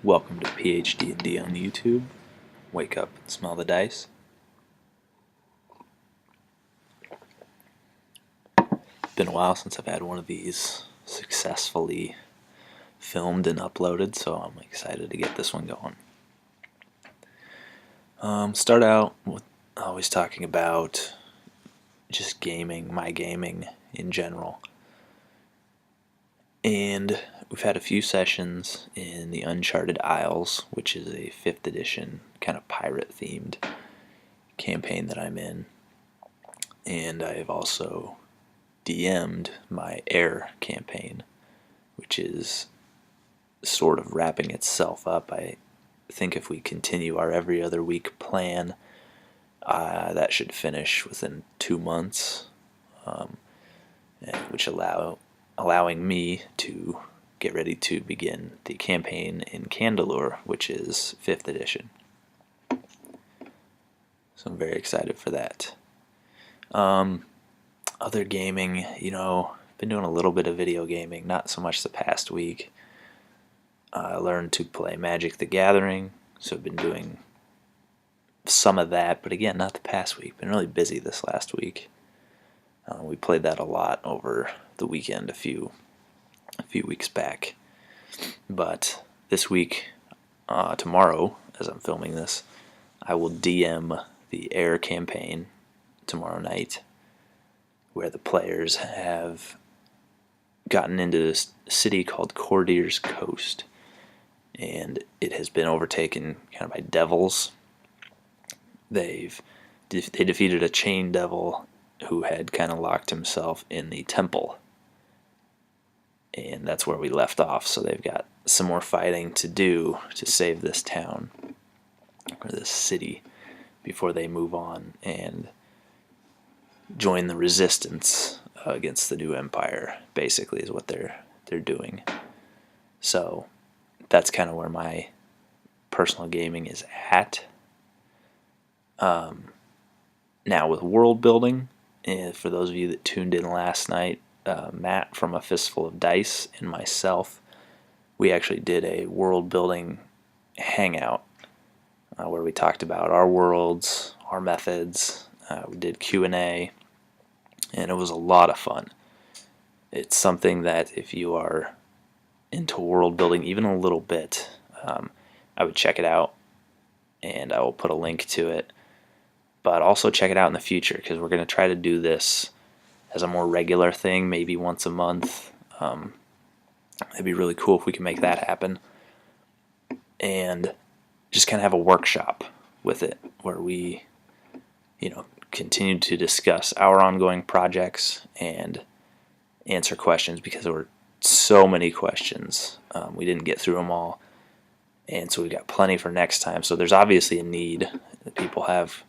Welcome to PhDnD on YouTube. Wake up and smell the dice. Been a while since I've had one of these successfully filmed and uploaded, so I'm excited to get this one going. Start out with always talking about just gaming, my gaming in general. And we've had a few sessions in the Uncharted Isles, which is a 5th edition kind of pirate-themed campaign that I'm in. And I've also DM'd my Air campaign, which is sort of wrapping itself up. I think if we continue our every other week plan, that should finish within 2 months, which allowing me to get ready to begin the campaign in Candelure, which is 5th edition. So I'm very excited for that. Other gaming, been doing a little bit of video gaming, not so much the past week. I learned to play Magic the Gathering, so I've been doing some of that, but again, not the past week. Been really busy this last week. We played that a lot over the weekend a few weeks back. But this week, tomorrow, as I'm filming this, I will DM the Air campaign tomorrow night, where the players have gotten into this city called Cordier's Coast, and it has been overtaken kind of by devils. They defeated a chain devil who had kind of locked himself in the temple, and that's where we left off. So they've got some more fighting to do to save this town or this city before they move on and join the resistance against the new empire, basically, is what they're doing. So that's kind of where my personal gaming is at. Now with world building, for those of you that tuned in last night, Matt from a Fistful of Dice and myself, we actually did a world building hangout where we talked about our worlds, our methods. We did Q&A, and it was a lot of fun. It's something that if you are into world building even a little bit, I would check it out, and I will put a link to it. But also check it out in the future, because we're going to try to do this as a more regular thing, maybe once a month. It'd be really cool if we can make that happen. And just kind of have a workshop with it where we, continue to discuss our ongoing projects and answer questions, because there were so many questions. We didn't get through them all, and so we've got plenty for next time. So there's obviously a need that people have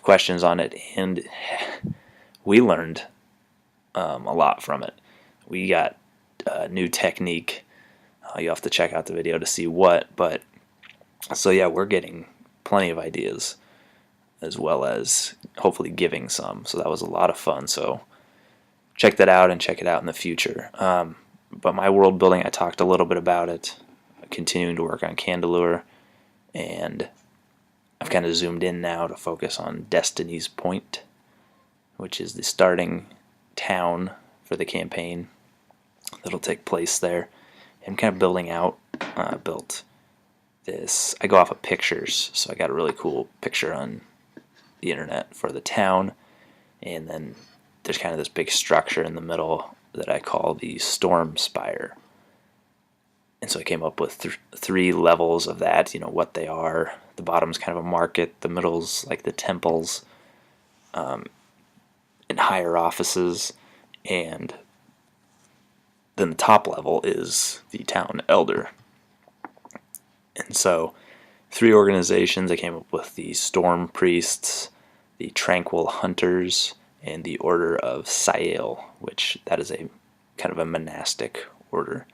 questions on it, and we learned a lot from it. We got a new technique. You have to check out the video to see what, but so yeah, we're getting plenty of ideas, as well as hopefully giving some. So that was a lot of fun. So check that out and check it out in the future. But my world building, I talked a little bit about it, continuing to work on Candelure, and I've kind of zoomed in now to focus on Destiny's Point, which is the starting town for the campaign that'll take place there. I'm kind of building out. Built this. I go off of pictures, so I got a really cool picture on the internet for the town, and then there's kind of this big structure in the middle that I call the Storm Spire. And so I came up with 3 levels of that, what they are. The bottom's kind of a market, the middle's like the temples, and higher offices, and then the top level is the town elder. And so 3 organizations. I came up with the Storm Priests, the Tranquil Hunters, and the Order of Sael, which that is a kind of a monastic order.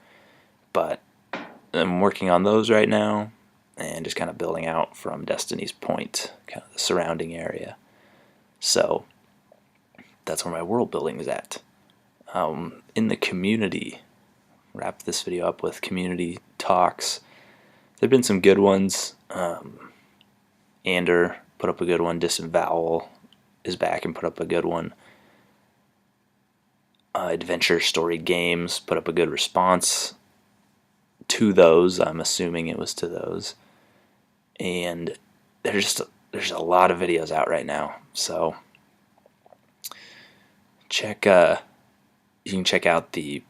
But I'm working on those right now, and just kind of building out from Destiny's Point, kind of the surrounding area. So that's where my world building is at. In the community, wrap this video up with community talks. There've been some good ones. Ander put up a good one. Disavowal is back and put up a good one. Adventure Story Games put up a good response to those. I'm assuming it was to those. And there's a lot of videos out right now. So you can check out the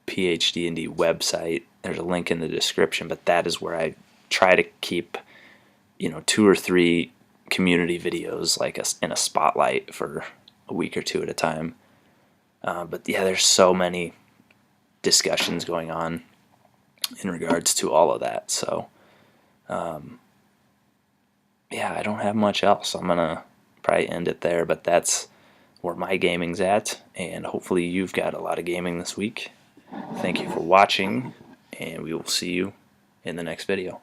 PhDnD website. There's a link in the description, but that is where I try to keep 2 or 3 community videos like in a spotlight for a week or 2 at a time. But yeah, there's so many discussions going on in regards to all of that. So yeah, I don't have much else. I'm gonna probably end it there, but that's where my gaming's at, and hopefully you've got a lot of gaming this week. Thank you for watching, and we will see you in the next video.